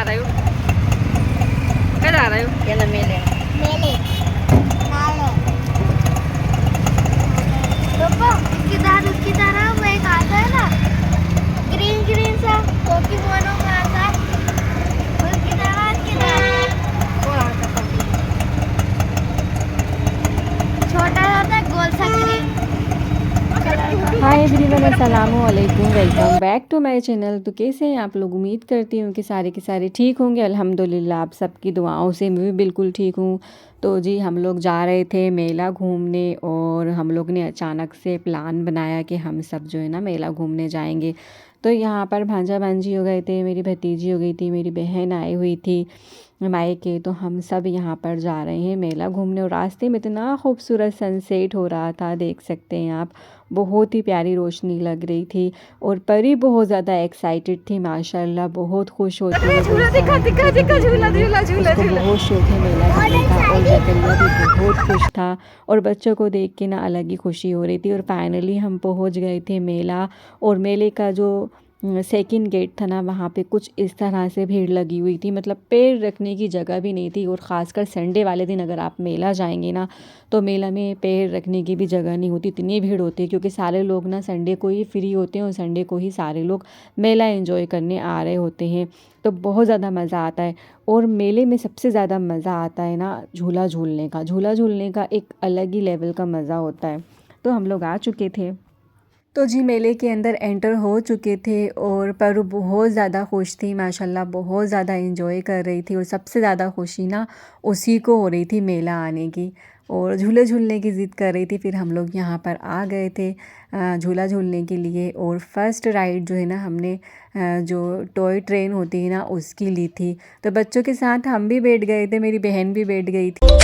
जा रहे हो? क्या जा रहे हो? याला मेले मेले नाले पापा उसकी तरह वो एक आता है ना ग्रीन ग्रीन सा पोकेमोनो का आता है उसकी तरह कौन आता है? छोटा होता है गोल सा ग्रीन हाय एवरीवन, अस्सलाम वालेकुम, welcome back to my channel. तो कैसे हैं आप लोग? उम्मीद करती हूँ कि सारे के सारे ठीक होंगे। अल्हम्दुलिल्लाह आप सबकी दुआओं से मैं भी बिल्कुल ठीक हूँ। तो जी हम लोग जा रहे थे मेला घूमने और हम लोग ने अचानक से प्लान बनाया कि हम सब जो है ना मेला घूमने जाएंगे। तो यहाँ पर भांजा भांजी हो गए थे, मेरी भतीजी हो गई थी, मेरी बहन आई हुई थी मायके। तो हम सब यहाँ पर जा रहे हैं मेला घूमने और रास्ते में इतना खूबसूरत सनसेट हो रहा था, देख सकते हैं आप। बहुत ही प्यारी रोशनी लग रही थी और परी बहुत ज़्यादा एक्साइटेड थी माशाल्लाह, बहुत खुश होती है। झूला दिखा दिखा दिखा झूला झूला झूला उसको झूला। बहुत शौक है मेला घूमने का और जकरिया भी बहुत खुश था और बच्चों को देख के ना अलग ही खुशी हो रही थी। और फाइनली हम पहुंच गए थे मेला। और मेले का जो सेकंड गेट था ना, वहाँ पे कुछ इस तरह से भीड़ लगी हुई थी, मतलब पैर रखने की जगह भी नहीं थी। और ख़ासकर संडे वाले दिन अगर आप मेला जाएंगे ना तो मेला में पैर रखने की भी जगह नहीं होती, इतनी भीड़ होती है। क्योंकि सारे लोग ना संडे को ही फ्री होते हैं और संडे को ही सारे लोग मेला एंजॉय करने आ रहे होते हैं। तो बहुत ज़्यादा मज़ा आता है। और मेले में सबसे ज़्यादा मज़ा आता है ना झूला झूलने का। झूला झूलने का एक अलग ही लेवल का मज़ा होता है। तो हम लोग आ चुके थे, तो जी मेले के अंदर एंटर हो चुके थे और परू बहुत ज़्यादा खुश थी माशाल्लाह, बहुत ज़्यादा एंजॉय कर रही थी। और सबसे ज़्यादा खुशी ना उसी को हो रही थी मेला आने की, और झूले झूलने की ज़िद कर रही थी। फिर हम लोग यहाँ पर आ गए थे झूला झूलने के लिए। और फर्स्ट राइड जो है ना हमने जो टॉय ट्रेन होती है ना उसकी ली थी। तो बच्चों के साथ हम भी बैठ गए थे, मेरी बहन भी बैठ गई थी।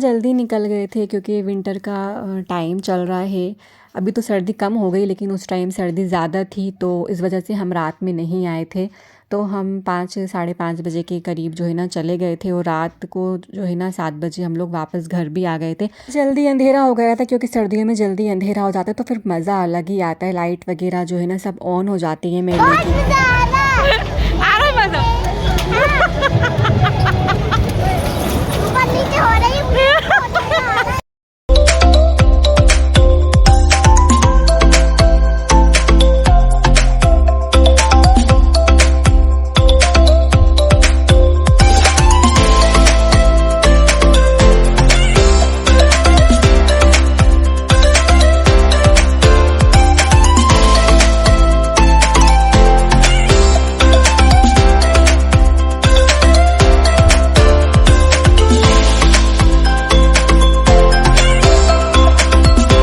जल्दी निकल गए थे क्योंकि विंटर का टाइम चल रहा है। अभी तो सर्दी कम हो गई लेकिन उस टाइम सर्दी ज़्यादा थी, तो इस वजह से हम रात में नहीं आए थे। तो हम 5 साढ़े 5 बजे के करीब जो है ना चले गए थे और रात को जो है ना 7 बजे हम लोग वापस घर भी आ गए थे। जल्दी अंधेरा हो गया था क्योंकि सर्दियों में जल्दी अंधेरा हो जाता है तो फिर मज़ा अलग ही आता है। लाइट वगैरह जो है ना सब ऑन हो जाती है मेले की।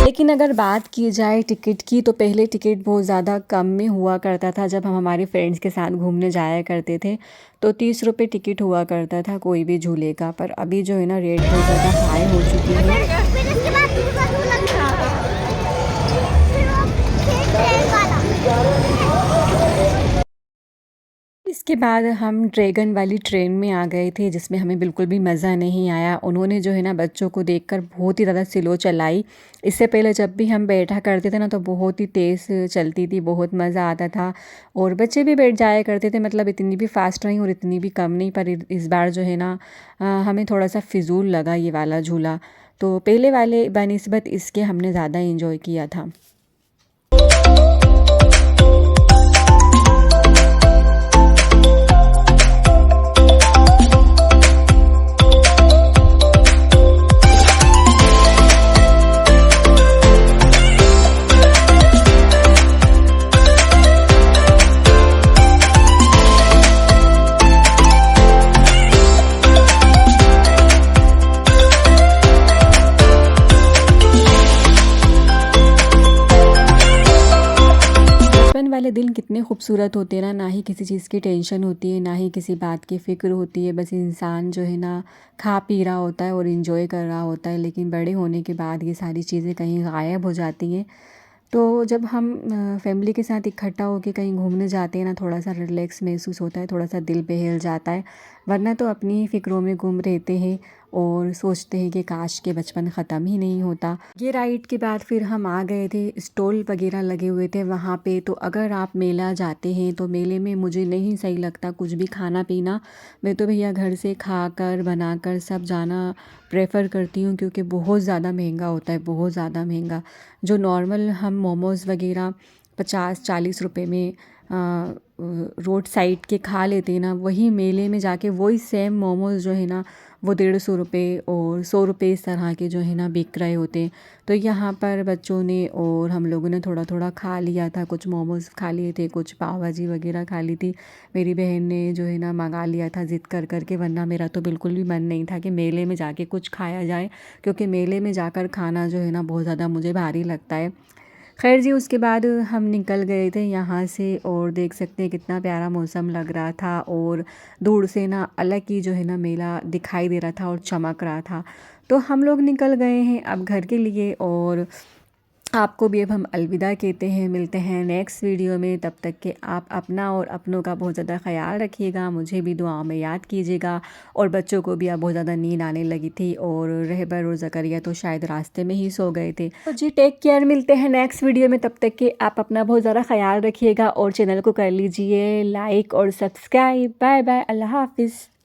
लेकिन अगर बात की जाए टिकट की तो पहले टिकट बहुत ज़्यादा कम में हुआ करता था। जब हम हमारे फ्रेंड्स के साथ घूमने जाया करते थे तो 30 रुपये टिकट हुआ करता था कोई भी झूले का। पर अभी जो है ना रेट बहुत ज़्यादा हाई हो चुकी है। इसके बाद हम ड्रैगन वाली ट्रेन में आ गए थे जिसमें हमें बिल्कुल भी मज़ा नहीं आया। उन्होंने जो है ना बच्चों को देखकर बहुत ही ज़्यादा स्लो चलाई। इससे पहले जब भी हम बैठा करते थे ना तो बहुत ही तेज़ चलती थी, बहुत मज़ा आता था और बच्चे भी बैठ जाया करते थे। मतलब इतनी भी फास्ट नहीं और इतनी भी कम नहीं। पर इस बार जो है ना हमें थोड़ा सा फिजूल लगा ये वाला झूला। तो पहले वाले बनिस्बत इसके हमने ज़्यादा इंजॉय किया था। इतने खूबसूरत होते हैं ना ही किसी चीज़ की टेंशन होती है, ना ही किसी बात की फ़िक्र होती है। बस इंसान जो है ना खा पी रहा होता है और एंजॉय कर रहा होता है। लेकिन बड़े होने के बाद ये सारी चीज़ें कहीं गायब हो जाती हैं। तो जब हम फैमिली के साथ इकट्ठा होके कहीं घूमने जाते हैं ना, थोड़ा सा रिलैक्स महसूस होता है, थोड़ा सा दिल बहल जाता है। वरना तो अपनी ही फ़िक्रों में गुम रहते हैं और सोचते हैं कि काश के बचपन ख़त्म ही नहीं होता। ये राइड के बाद फिर हम आ गए थे, स्टॉल वगैरह लगे हुए थे वहाँ पे। तो अगर आप मेला जाते हैं तो मेले में मुझे नहीं सही लगता कुछ भी खाना पीना। मैं तो भैया घर से खाकर बनाकर सब जाना प्रेफ़र करती हूँ, क्योंकि बहुत ज़्यादा महंगा होता है, बहुत ज़्यादा महंगा। जो नॉर्मल हम मोमोज़ वगैरह 50-40 रुपए में रोड साइड के खा लेते हैं ना, वही मेले में जाके वही सेम मोमोज़ जो है ना वो 150 रुपये और 100 रुपये इस तरह के जो है ना बिक रहे होते हैं। तो यहाँ पर बच्चों ने और हम लोगों ने थोड़ा थोड़ा खा लिया था। कुछ मोमोज़ खा लिए थे, कुछ पाव भाजी वगैरह खा ली थी। मेरी बहन ने जो है ना मंगा लिया था ज़िद कर कर के, वरना मेरा तो बिल्कुल भी मन नहीं था कि मेले में जाके कुछ खाया जाए, क्योंकि मेले में जाकर खाना जो है ना बहुत ज़्यादा मुझे भारी लगता है। खैर जी, उसके बाद हम निकल गए थे यहाँ से और देख सकते हैं कितना प्यारा मौसम लग रहा था और दूर से ना अलग ही जो है ना मेला दिखाई दे रहा था और चमक रहा था। तो हम लोग निकल गए हैं अब घर के लिए और आपको भी अब हम अलविदा कहते हैं। मिलते हैं नेक्स्ट वीडियो में, तब तक के आप अपना और अपनों का बहुत ज़्यादा ख्याल रखिएगा। मुझे भी दुआओं में याद कीजिएगा। और बच्चों को भी अब बहुत ज़्यादा नींद आने लगी थी और रहबर और ज़करिया तो शायद रास्ते में ही सो गए थे। तो जी टेक केयर, मिलते हैं नेक्स्ट वीडियो में, तब तक के आप अपना बहुत ज़्यादा ख्याल रखिएगा और चैनल को कर लीजिए लाइक और सब्सक्राइब। बाय बाय, अल्लाह हाफिज़।